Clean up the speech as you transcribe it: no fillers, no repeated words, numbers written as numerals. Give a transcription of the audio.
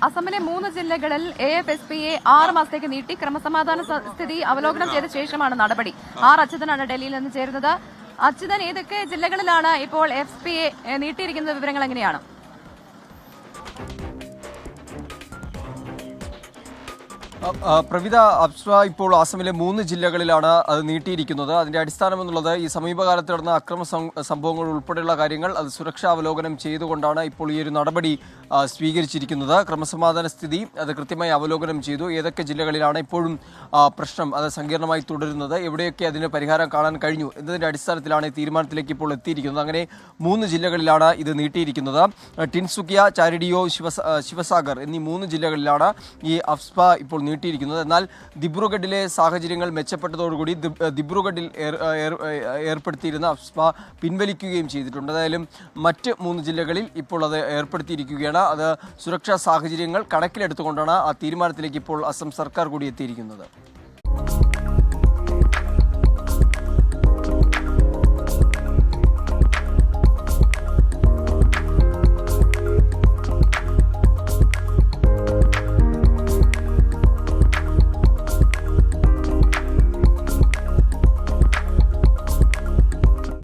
അസമിലെ 3 ജില്ലകളിൽ AFSPയെ 6 മാസത്തേക്ക് നീട്ടി. ക്രമസമാധാന സ്ഥിതി അവലോകനം ചെയ്ത ശേഷമാണ് നടപടി. അച്യുതനാണ് ഡൽഹിയിൽ നിന്ന് ചേരുന്നത്. അച്യുതൻ, ഏതൊക്കെ ജില്ലകളിലാണ് ഇപ്പോൾ FSPയെ നീട്ടിയിരിക്കുന്ന വിവരങ്ങൾ എങ്ങനെയാണ്? പ്രവിത, അപ്സ്വ ഇപ്പോൾ അസമിലെ 3 ജില്ലകളിലാണ് അത് നീട്ടിയിരിക്കുന്നത്. അതിന്റെ അടിസ്ഥാനം എന്നുള്ളത് ഈ സമീപകാലത്ത് നടന്ന അക്രമ സംഭവങ്ങൾ ഉൾപ്പെടെയുള്ള കാര്യങ്ങൾ അത് സുരക്ഷാ അവലോകനം ചെയ്തുകൊണ്ടാണ് ഇപ്പോൾ ഈ ഒരു നടപടി സ്വീകരിച്ചിരിക്കുന്നത്. ക്രമസമാധാന സ്ഥിതി അത് കൃത്യമായി അവലോകനം ചെയ്തു. ഏതൊക്കെ ജില്ലകളിലാണ് ഇപ്പോഴും പ്രശ്നം അത് സങ്കീർണമായി തുടരുന്നത്, എവിടെയൊക്കെ അതിന് പരിഹാരം കാണാൻ കഴിഞ്ഞു എന്നതിന്റെ അടിസ്ഥാനത്തിലാണ് ഈ തീരുമാനത്തിലേക്ക് ഇപ്പോൾ എത്തിയിരിക്കുന്നത്. അങ്ങനെ 3 ജില്ലകളിലാണ് ഇത് നീട്ടിയിരിക്കുന്നത്. ടിൻസുകിയ, ചാരിഡിയോ, ശിവസാഗർ എന്നീ 3 ജില്ലകളിലാണ് ഈ അഫ്സ്പ ഇപ്പോൾ നീട്ടിയിരിക്കുന്നത്. എന്നാൽ ദിബ്രുഗഡിലെ സാഹചര്യങ്ങൾ മെച്ചപ്പെട്ടതോടുകൂടി ദിബ്രുഗഡിൽ ഏർപ്പെടുത്തിയിരുന്ന അഫ്സ്പ പിൻവലിക്കുകയും ചെയ്തിട്ടുണ്ട്. ഏതായാലും മറ്റ് 3 ജില്ലകളിൽ ഇപ്പോൾ അത് ഏർപ്പെടുത്തിയിരിക്കുകയാണ്. അത് സുരക്ഷാ സാഹചര്യങ്ങൾ കണക്കിലെടുത്തുകൊണ്ടാണ് ആ തീരുമാനത്തിലേക്ക് ഇപ്പോൾ അസം സർക്കാർ കൂടി എത്തിയിരിക്കുന്നത്.